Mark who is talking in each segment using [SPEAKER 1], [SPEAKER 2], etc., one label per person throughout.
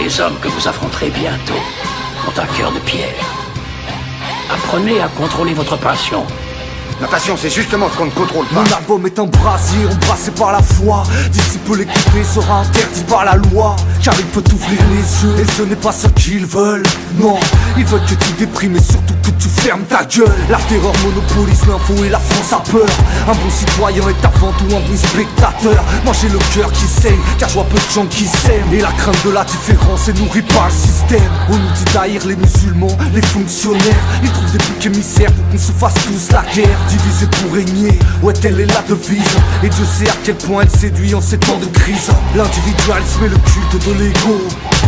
[SPEAKER 1] Les hommes que vous affronterez bientôt ont un cœur de pierre. Apprenez à contrôler votre passion.
[SPEAKER 2] La passion, c'est justement ce qu'on ne contrôle pas.
[SPEAKER 3] Mon album est un brasier embrassé par la foi. D'ici peu l'écouter sera interdit par la loi. Car il peut t'ouvrir les yeux, et ce n'est pas ce qu'ils veulent. Non, ils veulent que tu déprimes et surtout que tu fermes ta gueule. La terreur monopolise l'info et la France a peur. Un bon citoyen est avant tout un bon spectateur. Moi j'ai le cœur qui saigne, car je vois peu de gens qui s'aiment. Et la crainte de la différence est nourrie par le système. On nous dit d'haïr les musulmans, les fonctionnaires. Ils trouvent des boucs émissaires pour qu'on se fasse tous la guerre. Divisé pour régner, ouais telle est la devise. Et Dieu sait à quel point elle séduit en ces temps de crise. L'individualisme et le culte de l'ego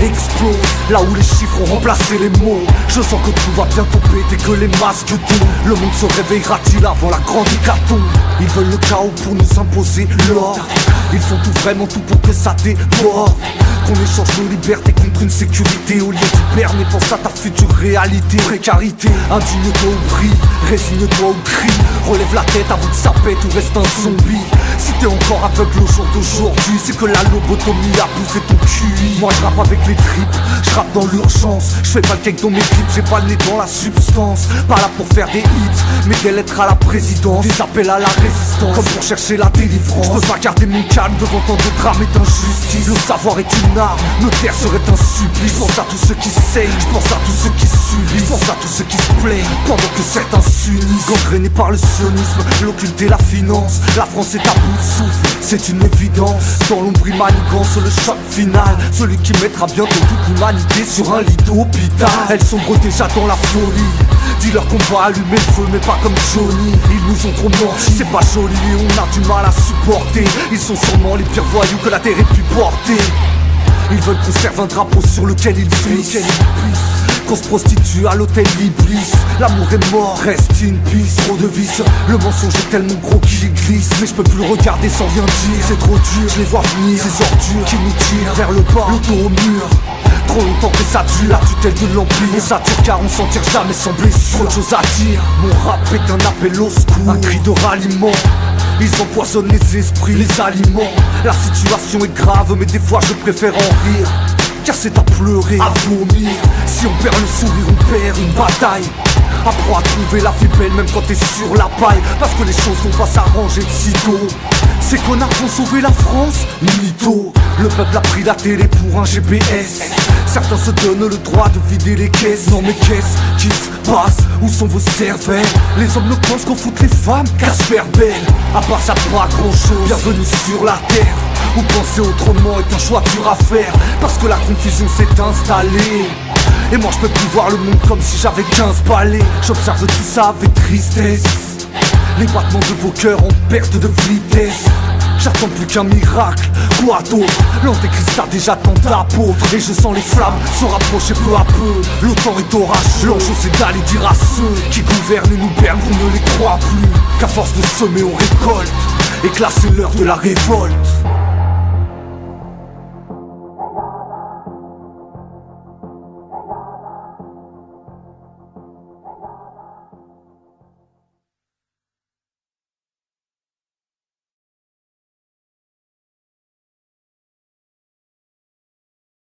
[SPEAKER 3] explose là où les chiffres ont remplacé les mots. Je sens que tout va bientôt péter, que les masques tombent. Le monde se réveillera-t-il avant la grande hécatombe? Ils veulent le chaos pour nous imposer l'ordre. Ils font tout, vraiment tout pour que ça déborde. Qu'on échange nos libertés contre une sécurité. Au lieu d'hiberner, pense à ta future réalité. Précarité, indigne-toi au prix, résigne-toi au cri. Relève la tête avant que ça pète ou reste un zombie. Si t'es encore aveugle au jour d'aujourd'hui, c'est que la lobotomie a poussé ton QI. Moi je rappe avec les tripes, je rappe dans l'urgence. Je fais pas le cake dans mes clips, j'ai pas le nez dans la substance. Pas là pour faire des hits, mais des lettres à la présidence. Des appels à la résistance, comme pour chercher la délivrance. Je peux pas garder mon calme devant tant de drames et d'injustice. Le savoir est une arme, me taire serait un supplice. Je pense à tous ceux qui saignent, je pense à tous ceux qui subissent. Je pense à tous ceux qui se plaignent, pendant que certains s'unissent. Gangrénés par le sionisme, l'occulte et la finance. La France est à bout de souffle, c'est une évidence. Dans l'ombre il manigance le choc final. Celui qui mettra bientôt toute l'humanité sur un lit d'hôpital. Elles sombrent déjà dans la folie. Dis-leur qu'on va allumer le feu mais pas comme Johnny. Ils nous ont trop menti, c'est pas joli et on a du mal à supporter. Ils sont sûrement les pires voyous que la terre ait pu porter. Ils veulent qu'on serve un drapeau sur lequel ils pissent. Qu'on se prostitue à l'hôtel Iblis. L'amour est mort, reste in peace. Trop de vices, le mensonge est tellement gros qu'il glisse. Mais je peux plus le regarder sans rien dire. C'est trop dur, je les vois venir. Ces ordures qui nous tirent vers le bas, le dos au mur. Trop longtemps que ça dure, la tutelle de l'empire. On s'attire car on s'en tire jamais sans blessure. Trop de choses à dire, mon rap est un appel au secours. Un cri de ralliement. Ils empoisonnent les esprits, les aliments. La situation est grave mais des fois je préfère en rire. Car c'est à pleurer, à vomir. Si on perd le sourire, on perd une bataille. Apprends à trouver la vie belle même quand t'es sur la paille. Parce que les choses vont pas s'arranger de sitôt. Ces connards vont sauver la France, mytho. Le peuple a pris la télé pour un GPS. Certains se donnent le droit de vider les caisses. Non mais qu'est-ce qui se passe? Où sont vos cervelles? Les hommes ne pensent qu'on fout les femmes qu'à se faire belle. À part ça pas grand chose, bienvenue sur la terre. Ou penser autrement est un choix dur à faire. Parce que la confusion s'est installée. Et moi je peux plus voir le monde comme si j'avais 15 balais. J'observe tout ça avec tristesse. Les battements de vos cœurs en perte de vitesse. J'attends plus qu'un miracle, quoi d'autre? L'antéchrist a déjà tant d'apôtres. Et je sens les flammes se rapprocher peu à peu. Le temps est orageux, l'enjeu c'est d'aller dire à ceux qui gouvernent et nous perdent qu'on ne les croit plus. Qu'à force de semer on récolte. Et que là c'est l'heure de la révolte.